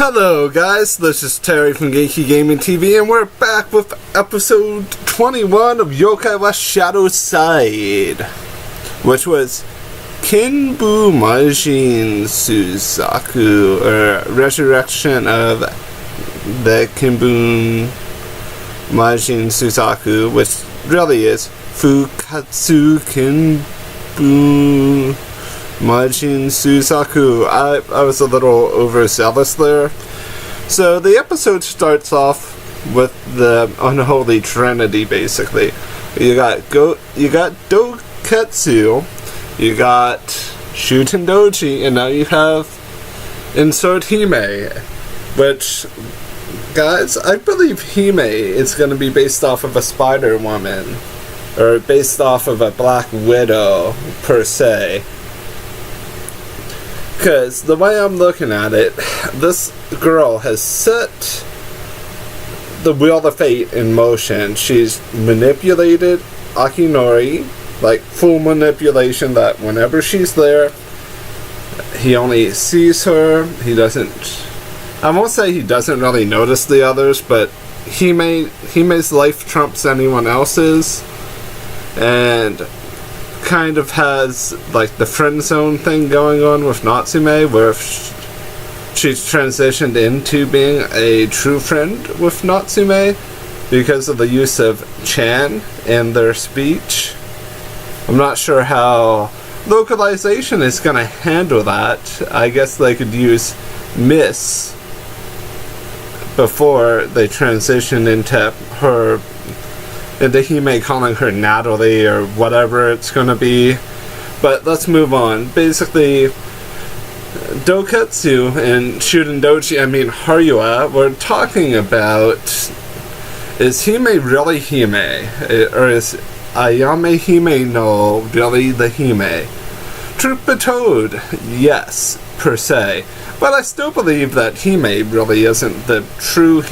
Hello guys, this is Terry from Geeky Gaming TV and we're back with episode 21 of Yokai was ShadowSide, which was Kinbu Majin Suzaku, or Resurrection of the Kinbu Majin Suzaku, which really is Fukatsu Kinbu Majin Suzaku. I was a little overzealous there. So the episode starts off with the unholy trinity, basically. You got Doketsu, you got Shutendoji, and now you have insert Hime, which, guys, I believe Hime is going to be based off of a Spider-Woman, or based off of a Black Widow, per se. Because the way I'm looking at it, this girl has set the wheel of fate in motion. She's manipulated Akinori, like full manipulation, that whenever she's there, he only sees her. He doesn't, I won't say he doesn't really notice the others, but Hime's life trumps anyone else's, and kind of has like the friend zone thing going on with Natsume, where she's transitioned into being a true friend with Natsume because of the use of Chan in their speech. I'm not sure how localization is going to handle that. I guess they could use Miss before they transition into her, into Hime calling her Natalie or whatever it's going to be. But let's move on. Basically, Doketsu and Shutendoji, Haruya, we're talking about, is Hime really Hime? Or is Ayame Hime no really the Hime? Truth be told, yes, per se. But I still believe that Hime really isn't the true,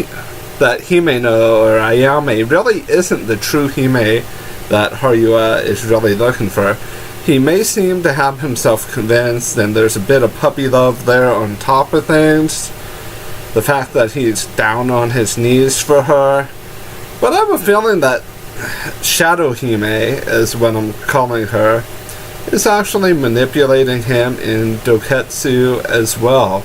that Hime no, or Ayame really isn't the true Hime that Haruya is really looking for. He may seem to have himself convinced, and there's a bit of puppy love there on top of things. The fact that he's down on his knees for her. But I have a feeling that Shadow Hime, is what I'm calling her, is actually manipulating him in Doketsu as well.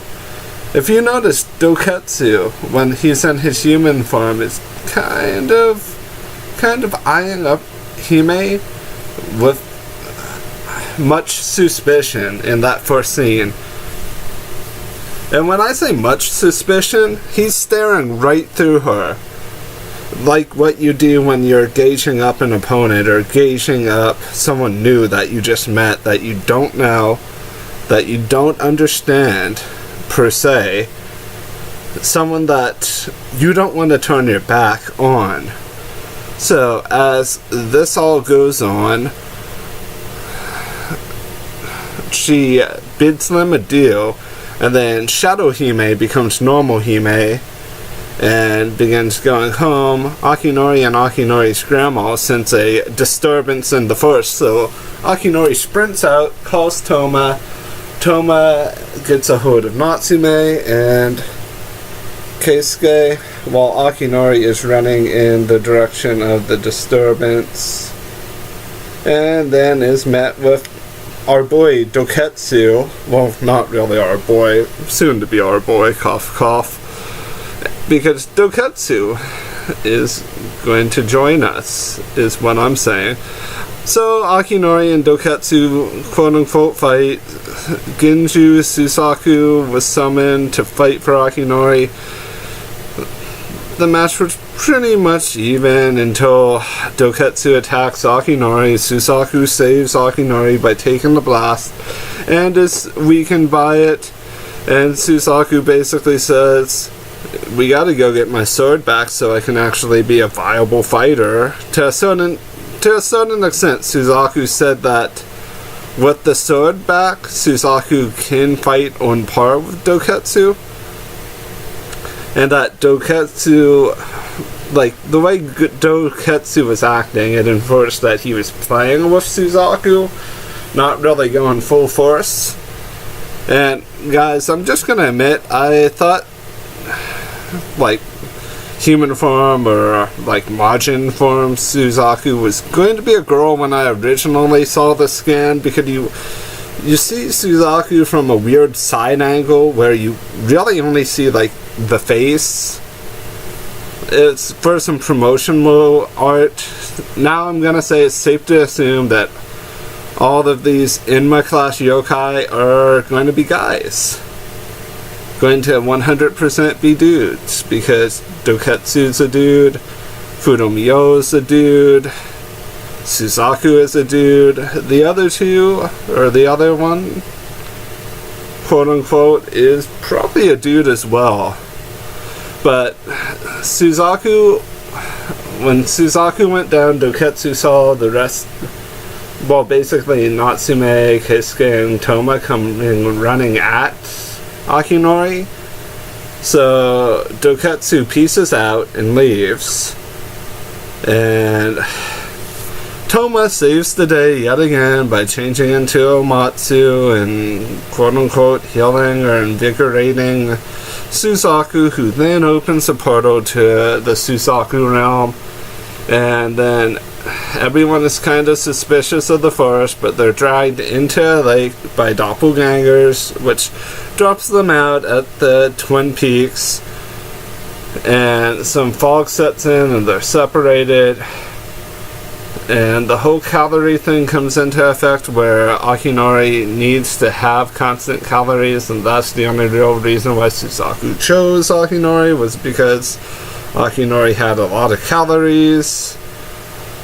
If you notice, Doketsu, when he's in his human form, is kind of eyeing up Hime with much suspicion in that first scene. And when I say much suspicion, he's staring right through her. Like what you do when you're gauging up an opponent, or gauging up someone new that you just met, that you don't know, that you don't understand, per se. Someone that you don't want to turn your back on. So, as this all goes on, she bids them adieu, and then Shadow Hime becomes normal Hime and begins going home. Akinori and Akinori's grandma sense a disturbance in the force, so Akinori sprints out, calls Toma. Toma gets a hold of Natsume and Keisuke, while Akinori is running in the direction of the disturbance, and then is met with our boy Doketsu. Well, not really our boy, soon to be our boy, cough cough, because Doketsu is going to join us, is what I'm saying. So Akinori and Doketsu quote-unquote fight. Ginju Suzaku was summoned to fight for Akinori. The match was pretty much even until Doketsu attacks Akinori. Suzaku saves Akinori by taking the blast and is weakened by it. And Suzaku basically says, we gotta go get my sword back so I can actually be a viable fighter. To a certain extent, Suzaku said that with the sword back, Suzaku can fight on par with Doketsu. And that Doketsu, like, the way Doketsu was acting, it enforced that he was playing with Suzaku, not really going full force. And guys, I'm just gonna admit, I thought like human form or like Majin form Suzaku was going to be a girl when I originally saw the scan, because you see Suzaku from a weird side angle where you really only see like the face. It's for some promotional art. Now I'm gonna say it's safe to assume that all of these Inma class yokai are going to be guys. Going to 100% be dudes, because Doketsu's a dude, Fudomio's a dude, Suzaku is a dude, the other two, or the other one, quote unquote, is probably a dude as well. But Suzaku, when Suzaku went down, Doketsu saw the rest, well, basically Natsume, Keisuke, and Toma coming running at Akinori. So Doketsu pieces out and leaves, and Toma saves the day yet again by changing into Omatsu and quote-unquote healing or invigorating Suzaku, who then opens a portal to the Suzaku realm. And then everyone is kind of suspicious of the forest, but they're dragged into a lake by doppelgangers, which drops them out at the Twin Peaks. And some fog sets in and they're separated. And the whole calorie thing comes into effect, where Akinori needs to have constant calories, and that's the only real reason why Suzaku chose Akinori, was because Akinori had a lot of calories,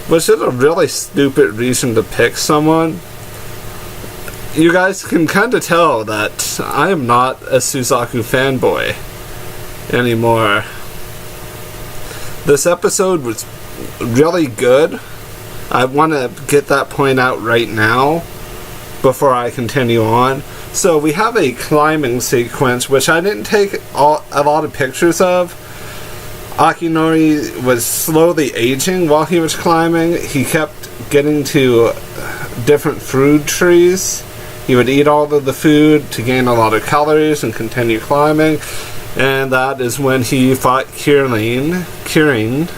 which is a really stupid reason to pick someone. You guys can kind of tell that I am not a Suzaku fanboy anymore. This episode was really good. I want to get that point out right now before I continue on. So we have a climbing sequence, which I didn't take a lot of pictures of. Akinori was slowly aging while he was climbing. He kept getting to different fruit trees. He would eat all of the food to gain a lot of calories and continue climbing. And that is when he fought Kirin,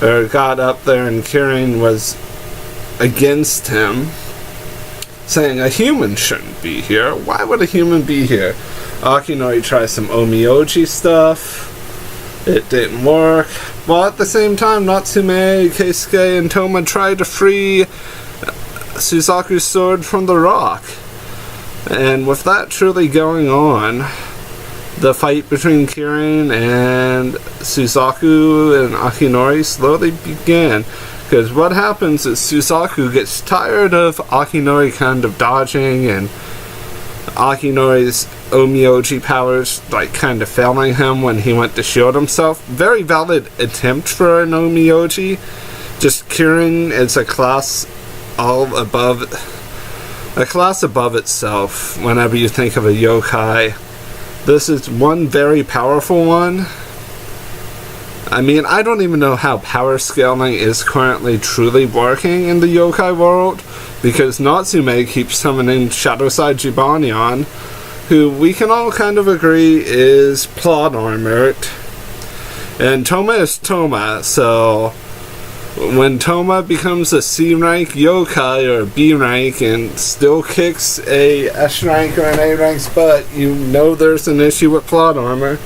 or got up there, and Kirin was against him, saying a human shouldn't be here. Why would a human be here? Akinori tries some Omioji stuff. It didn't work. While at the same time, Natsume, Keisuke, and Toma tried to free Suzaku's sword from the rock. And with that truly going on, the fight between Kirin and Suzaku and Akinori slowly began. Because what happens is Suzaku gets tired of Akinori kind of dodging, and Akinori's Omioji powers like kind of failing him when he went to shield himself. Very valid attempt for an Omioji. Just Kirin is a class above itself whenever you think of a yokai. This is one very powerful one. I mean, I don't even know how power scaling is currently truly working in the yokai world, because Natsume keeps summoning ShadowSide Jibanyan, who we can all kind of agree is plot armored. And Toma is Toma, so when Toma becomes a C rank yokai or a B rank and still kicks a S rank or an A rank's butt, you know there's an issue with plot armor.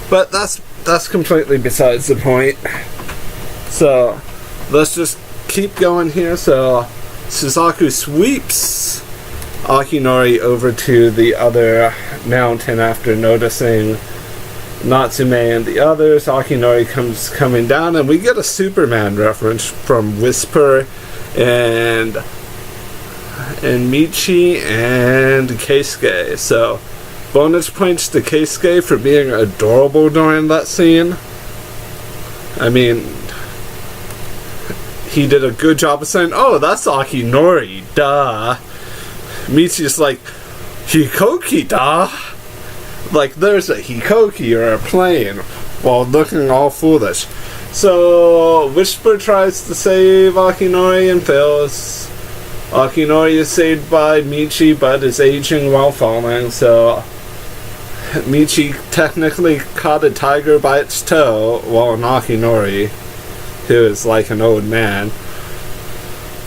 But that's completely besides the point. So let's just keep going here. So Suzaku sweeps Akinori over to the other mountain after noticing Natsume and the others. Akinori comes coming down, and we get a Superman reference from Whisper and Michi and Keisuke. So bonus points to Keisuke for being adorable during that scene. I mean, he did a good job of saying, "Oh, that's Akinori, duh." Michi's like, "Hikoki, duh." Like there's a Hikoki or a plane, while looking all foolish. So Whisper tries to save Akinori and fails. Akinori is saved by Michi, but is aging while falling. So Michi technically caught a tiger by its toe, while Akinori, who is like an old man.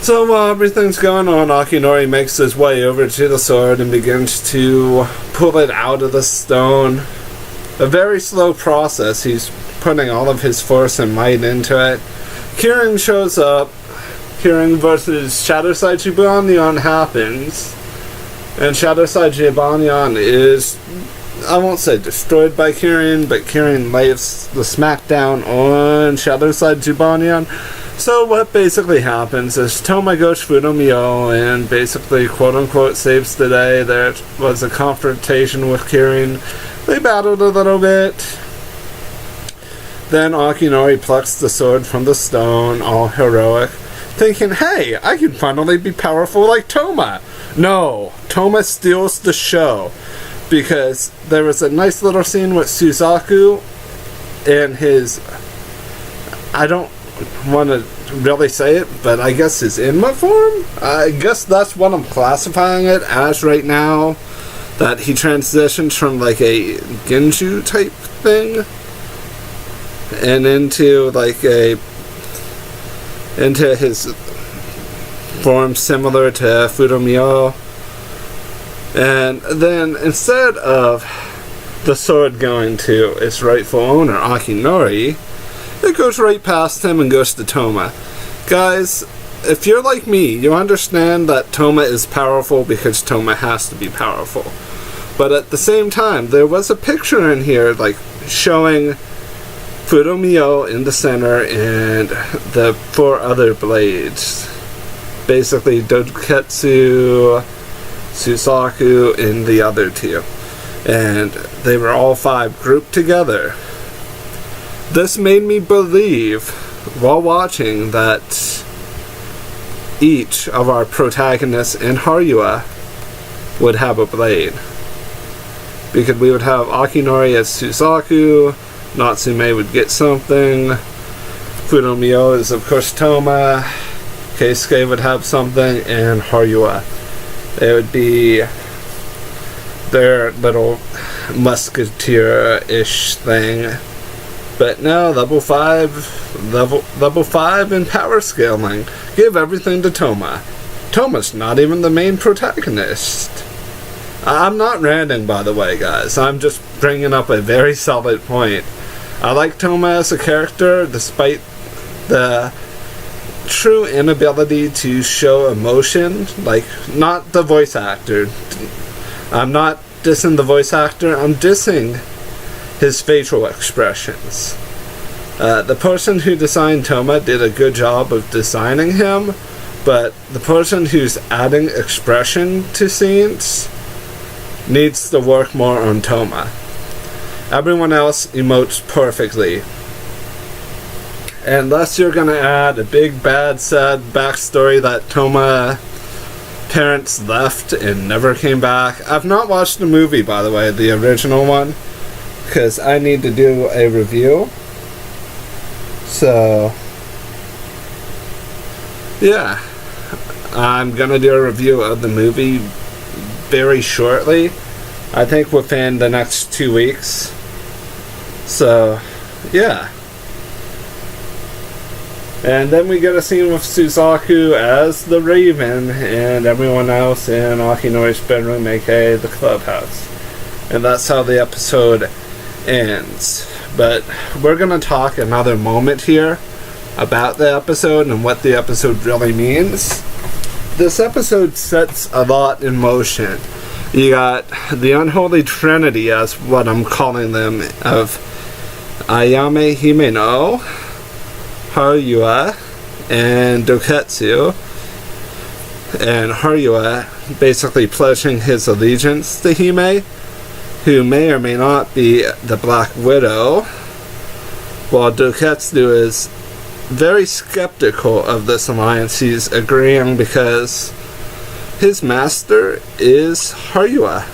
So while everything's going on, Akinori makes his way over to the sword and begins to pull it out of the stone. A very slow process. He's putting all of his force and might into it. Kirin shows up. Kirin versus ShadowSide Jibanyan happens. And ShadowSide Jibanyan is, I won't say destroyed by Kirin, but Kirin lays the smackdown on ShadowSide Jibanyan. So what basically happens is Toma goes Fudomyo and basically quote-unquote saves the day. There was a confrontation with Kirin. They battled a little bit. Then Akinori plucks the sword from the stone, all heroic, thinking, hey, I can finally be powerful like Toma. No, Toma steals the show, because there was a nice little scene with Suzaku and his, I don't want to really say it, but I guess his Inma form? I guess that's what I'm classifying it as right now, that he transitions from like a Genju type thing and into like into his form similar to Fudomyo. And then instead of the sword going to its rightful owner, Akinori, it goes right past him and goes to Toma. Guys, if you're like me, you understand that Toma is powerful because Toma has to be powerful. But at the same time, there was a picture in here like showing Fudomyo in the center and the 4 other blades. Basically Doketsu, Suzaku, and the other 2. And they were all 5 grouped together. This made me believe, while watching, that each of our protagonists in Haruya would have a blade. Because we would have Akinori as Suzaku, Natsume would get something, Fudomyo is of course Toma, Keisuke would have something, and Haruya. It would be their little musketeer-ish thing. But no, level 5 in power scaling. Give everything to Toma. Toma's not even the main protagonist. I'm not ranting, by the way, guys. I'm just bringing up a very solid point. I like Toma as a character, despite the true inability to show emotion. Like, not the voice actor. I'm not dissing the voice actor, I'm dissing his facial expressions. The person who designed Toma did a good job of designing him, but the person who's adding expression to scenes needs to work more on Toma. Everyone else emotes perfectly. Unless you're gonna add a big, bad, sad backstory that Toma parents left and never came back. I've not watched the movie, by the way, the original one, because I need to do a review. So, yeah. I'm gonna do a review of the movie very shortly. I think within the next 2 weeks. So, yeah. And then we get a scene with Suzaku as the Raven and everyone else in Akinori's bedroom, aka the clubhouse. And that's how the episode ends. But we're going to talk another moment here about the episode and what the episode really means. This episode sets a lot in motion. You got the unholy trinity, as what I'm calling them, of Ayame Himeno, Haruya, and Doketsu. And Haruya basically pledging his allegiance to Hime, who may or may not be the Black Widow, while Doketsu is very skeptical of this alliance. He's agreeing because his master is Haruya,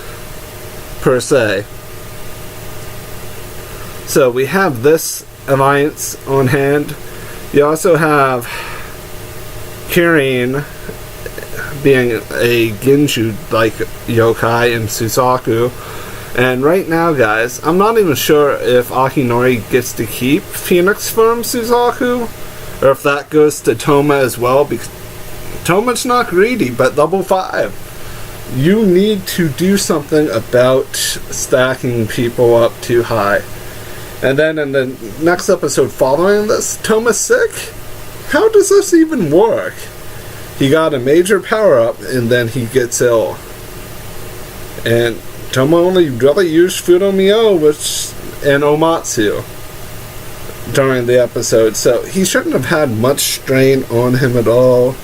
per se. So we have this alliance on hand. You also have Kirin being a Genju like Yokai and Suzaku, And right now, guys, I'm not even sure if Akinori gets to keep Phoenix from Suzaku, or if that goes to Toma as well, because Toma's not greedy, but Level-5. You need to do something about stacking people up too high. And then in the next episode following this, Toma's sick? How does this even work? He got a major power-up, and then he gets ill. And Toma only really used Fudomio and Omatsu during the episode, so he shouldn't have had much strain on him at all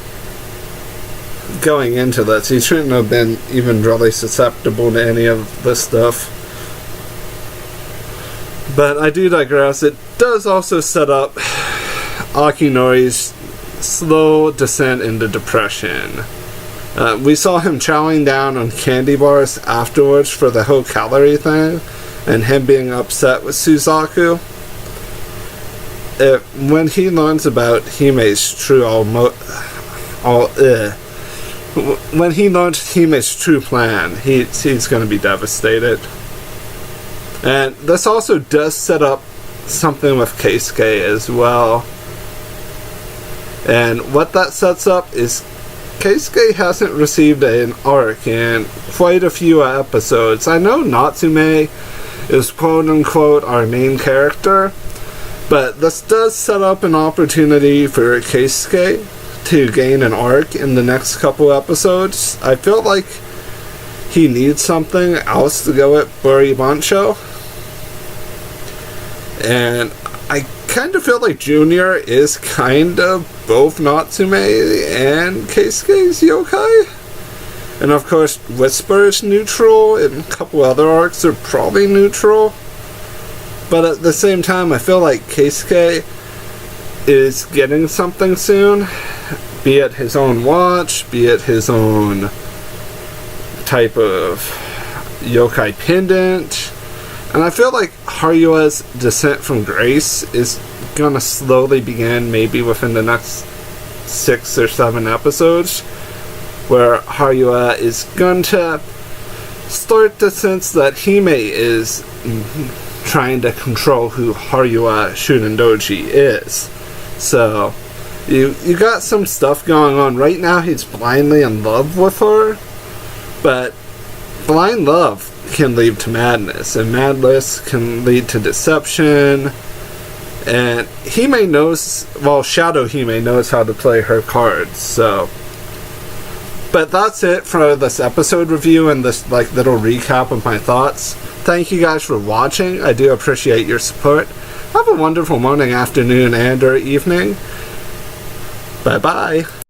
going into this. He shouldn't have been even really susceptible to any of this stuff. But I do digress. It does also set up Akinori's slow descent into depression. We saw him chowing down on candy bars afterwards for the whole calorie thing, and him being upset with Suzaku. When he learns about Hime's true when he learns Hime's true plan, he's going to be devastated. And this also does set up something with Keisuke as well. And what that sets up is Keisuke hasn't received an arc in quite a few episodes. I know Natsume is quote-unquote our main character, but this does set up an opportunity for Keisuke to gain an arc in the next couple episodes. I feel like he needs something else to go at Buribancho. And I kind of feel like Junior is kind of both Natsume and Keisuke's yokai. And of course, Whisper is neutral, and a couple other arcs are probably neutral. But at the same time, I feel like Keisuke is getting something soon. Be it his own watch, be it his own type of yokai pendant. And I feel like Harua's descent from grace is gonna slowly begin, maybe within the next 6 or 7 episodes, where Harua is going to start to sense that Hime is trying to control who Harua Shurendoji is. So you got some stuff going on. Right now he's blindly in love with her, but blind love can lead to madness, and madness can lead to deception. And Hime knows, well, Shadow Hime knows how to play her cards. So, but that's it for this episode review and this little recap of my thoughts. Thank you guys for watching. I do appreciate your support. Have a wonderful morning, afternoon, and or evening. Bye bye.